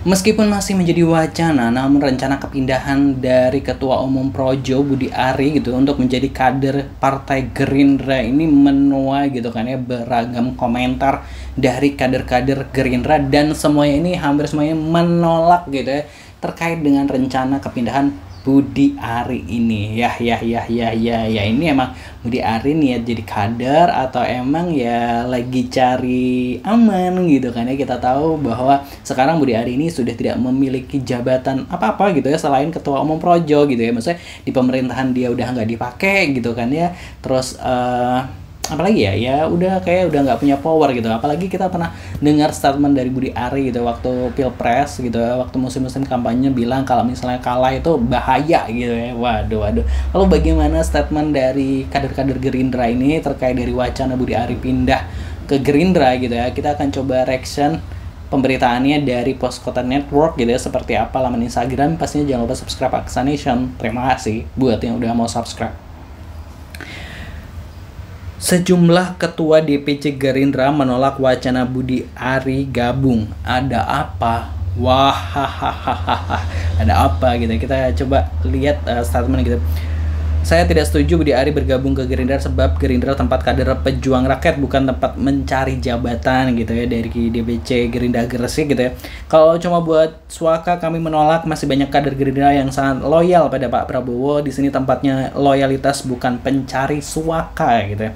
Meskipun masih menjadi wacana, namun rencana kepindahan dari Ketua Umum Projo Budi Ari gitu untuk menjadi kader Partai Gerindra ini menuai gitu kan ya beragam komentar dari kader-kader Gerindra, dan semuanya ini hampir semuanya menolak gitu ya terkait dengan rencana kepindahan Budi Ari ini. Ya ini emang Budi Ari niat jadi kader atau emang ya lagi cari aman gitu kan ya. Kita tahu bahwa sekarang Budi Ari ini sudah tidak memiliki jabatan apa-apa gitu ya selain Ketua Umum Projo gitu ya. Maksudnya di pemerintahan dia udah nggak dipakai gitu kan ya. Terus apalagi ya udah kayak udah nggak punya power gitu. Apalagi kita pernah dengar statement dari Budi Ari gitu waktu pilpres gitu ya, waktu musim-musim kampanye bilang kalau misalnya kalah itu bahaya gitu ya. Waduh. Lalu bagaimana statement dari kader-kader Gerindra ini terkait dari wacana Budi Ari pindah ke Gerindra gitu ya. Kita akan coba reaction pemberitaannya dari Poskota Network gitu ya, seperti apa laman Instagram. Pastinya jangan lupa subscribe Aksanation. Terima kasih buat yang udah mau subscribe. Sejumlah ketua DPC Gerindra menolak wacana Budi Ari gabung. Ada apa? Wah, ada apa gitu. Kita coba lihat statement gitu. Saya tidak setuju Budi Ari bergabung ke Gerindra sebab Gerindra tempat kader pejuang rakyat, bukan tempat mencari jabatan gitu ya, dari DPC Gerindra Gresik gitu ya. Kalau cuma buat suaka kami menolak, masih banyak kader Gerindra yang sangat loyal pada Pak Prabowo. Di sini tempatnya loyalitas bukan pencari suaka gitu ya.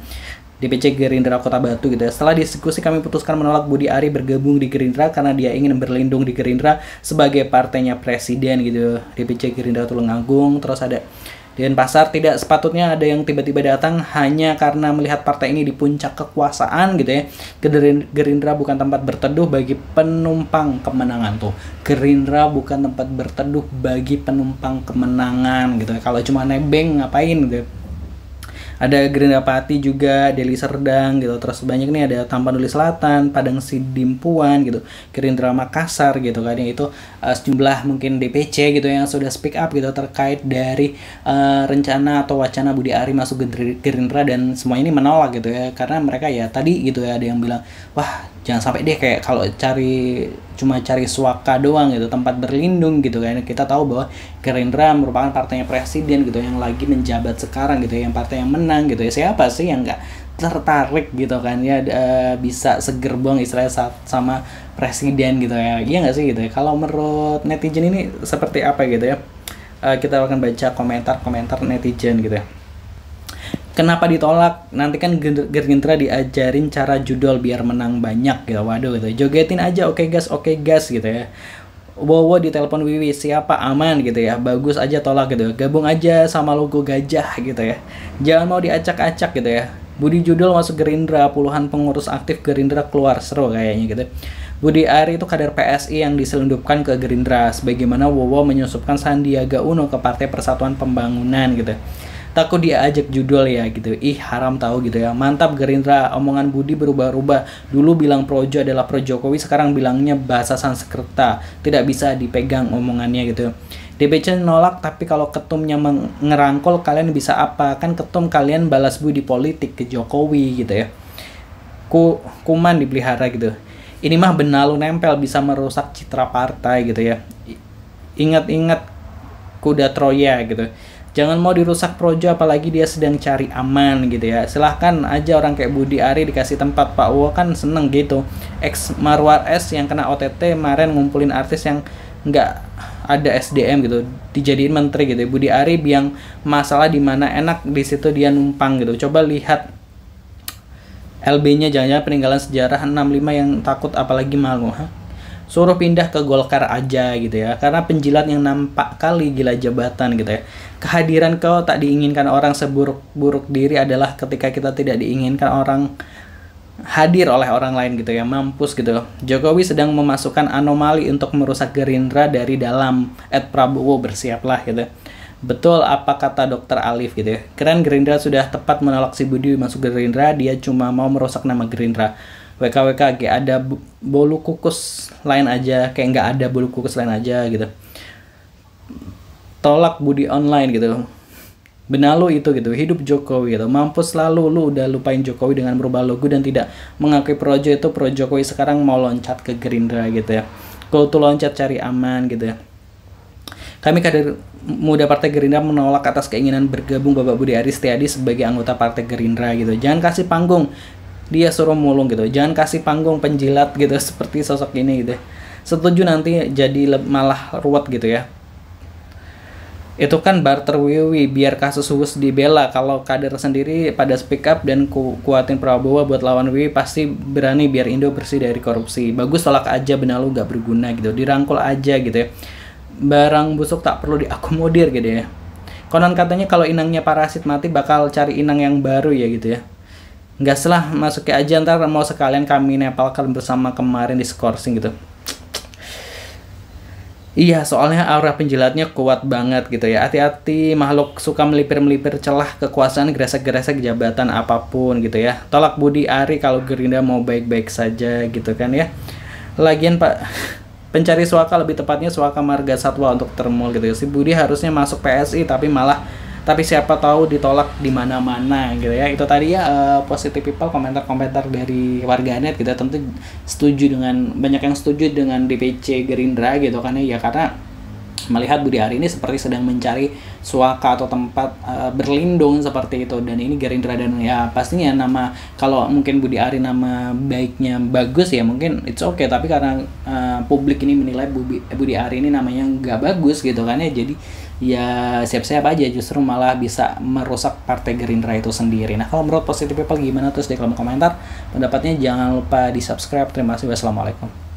DPC Gerindra Kota Batu gitu ya. Setelah diskusi kami putuskan menolak Budi Ari bergabung di Gerindra karena dia ingin berlindung di Gerindra sebagai partainya presiden gitu. DPC Gerindra Tulungagung. Terus ada Denpasar, tidak sepatutnya ada yang tiba-tiba datang hanya karena melihat partai ini di puncak kekuasaan gitu ya. Gerindra bukan tempat berteduh bagi penumpang kemenangan tuh. Gerindra bukan tempat berteduh bagi penumpang kemenangan gitu ya. Kalau cuma nebeng ngapain gitu ya. Ada Gerindra Pati juga, Deli Serdang gitu. Terus banyak nih ada Tapanuli Selatan, Padang Sidimpuan gitu, Gerindra Makassar gitu kan ya. Itu sejumlah mungkin DPC gitu yang sudah speak up gitu terkait dari rencana atau wacana Budi Ari masuk Gerindra, dan semua ini menolak gitu ya. Karena mereka ya tadi gitu ya, ada yang bilang, wah jangan sampai deh kayak kalau cuma cari suaka doang gitu, tempat berlindung gitu kan. Kita tahu bahwa Gerindra merupakan partainya presiden gitu yang lagi menjabat sekarang gitu ya, yang partai yang menang gitu ya. Siapa sih yang nggak tertarik gitu kan ya bisa seger buang istilahnya sama presiden gitu ya. Iya nggak sih gitu ya. Kalau menurut netizen ini seperti apa gitu ya. Kita akan baca komentar netizen gitu ya. Kenapa ditolak? Nanti kan Gerindra diajarin cara judul biar menang banyak gitu. Waduh gitu. Jogetin aja oke gas gitu ya. Wowo ditelepon Wiwi, siapa aman gitu ya. Bagus aja tolak gitu. Gabung aja sama logo gajah gitu ya. Jangan mau diacak-acak gitu ya. Budi judul masuk Gerindra, puluhan pengurus aktif Gerindra keluar, seru kayaknya gitu. Budi Ari itu kader PSI yang diselundupkan ke Gerindra, sebagaimana Wowo menyusupkan Sandiaga Uno ke Partai Persatuan Pembangunan gitu. Takut dia ajak judul ya gitu. Ih haram tahu gitu ya. Mantap Gerindra, omongan Budi berubah-ubah. Dulu bilang Projo adalah pro Jokowi, sekarang bilangnya bahasa Sanskerta. Tidak bisa dipegang omongannya gitu. DPC nolak, tapi kalau ketumnya ngerangkul kalian bisa apa? Kan ketum kalian balas budi politik ke Jokowi gitu ya. Kuman dipelihara gitu. Ini mah benalu nempel, bisa merusak citra partai gitu ya. Ingat-ingat kuda Troya gitu. Jangan mau dirusak Projo, apalagi dia sedang cari aman gitu ya. Silahkan aja orang kayak Budi Ari dikasih tempat. Pak Wo kan seneng gitu. Ex Marwar S yang kena OTT kemarin ngumpulin artis yang nggak ada SDM gitu, dijadiin menteri gitu. Budi Ari biang masalah di mana enak di situ dia numpang gitu. Coba lihat LB-nya, jangan-jangan peninggalan sejarah 65 yang takut apalagi malu. Suruh pindah ke Golkar aja gitu ya, karena penjilat yang nampak kali gila jabatan gitu ya. Kehadiran kau tak diinginkan orang, seburuk-buruk diri adalah ketika kita tidak diinginkan orang hadir oleh orang lain gitu ya. Mampus gitu. Jokowi sedang memasukkan anomali untuk merusak Gerindra dari dalam. Prabowo bersiaplah gitu. Betul apa kata Dr. Alif gitu ya. Keren, Gerindra sudah tepat menolak si Budi masuk Gerindra, dia cuma mau merusak nama Gerindra. WKWK ada bolu kukus lain aja, kayak nggak ada bolu kukus lain aja gitu. Tolak Budi online gitu. Benalu itu gitu, hidup Jokowi gitu. Mampus selalu, lu udah lupain Jokowi dengan merubah logo dan tidak mengakui Projo itu pro Jokowi, sekarang mau loncat ke Gerindra gitu ya. Go to loncat cari aman gitu ya. Kami kader muda Partai Gerindra menolak atas keinginan bergabung Bapak Budi Aris Setiadi sebagai anggota Partai Gerindra gitu. Jangan kasih panggung, dia suruh mulung gitu. Jangan kasih panggung penjilat gitu seperti sosok ini gitu. Setuju nanti jadi malah ruwet gitu ya. Itu kan barter wiwi biar kasus Uus dibela. Kalau kader sendiri pada speak up dan kuatin Prabowo buat lawan wiwi pasti berani biar Indo bersih dari korupsi. Bagus tolak aja Benalu gak berguna gitu. Dirangkul aja gitu ya. Barang busuk tak perlu diakomodir gitu ya. Konon katanya kalau inangnya parasit mati bakal cari inang yang baru ya gitu ya. Nggak salah masukin aja ntar mau sekalian kami nepalkan bersama kemarin di skorsing gitu. Iya soalnya aura penjilatnya kuat banget gitu ya. Hati-hati makhluk suka melipir-melipir celah kekuasaan gresek-gresek jabatan apapun gitu ya. Tolak Budi Ari kalau Gerindra mau baik-baik saja gitu kan ya. Lagian Pak pencari suaka, lebih tepatnya suaka marga satwa untuk termul gitu ya. Si Budi harusnya masuk PSI tapi siapa tahu ditolak di mana-mana gitu ya. Itu tadi ya positive people, komentar-komentar dari warganet gitu. Tentu setuju dengan banyak yang setuju dengan DPC Gerindra gitu kan ya karena melihat Budi Ari ini seperti sedang mencari suaka atau tempat berlindung seperti itu, dan ini Gerindra dan ya pastinya nama kalau mungkin Budi Ari nama baiknya bagus ya mungkin it's okay, tapi karena publik ini menilai Budi Ari ini namanya nggak bagus gitu kan ya, jadi ya siap-siap aja justru malah bisa merusak Partai Gerindra itu sendiri. Nah kalau menurut positive people gimana, terus di kolom komentar pendapatnya, jangan lupa di subscribe. Terima kasih, wassalamualaikum.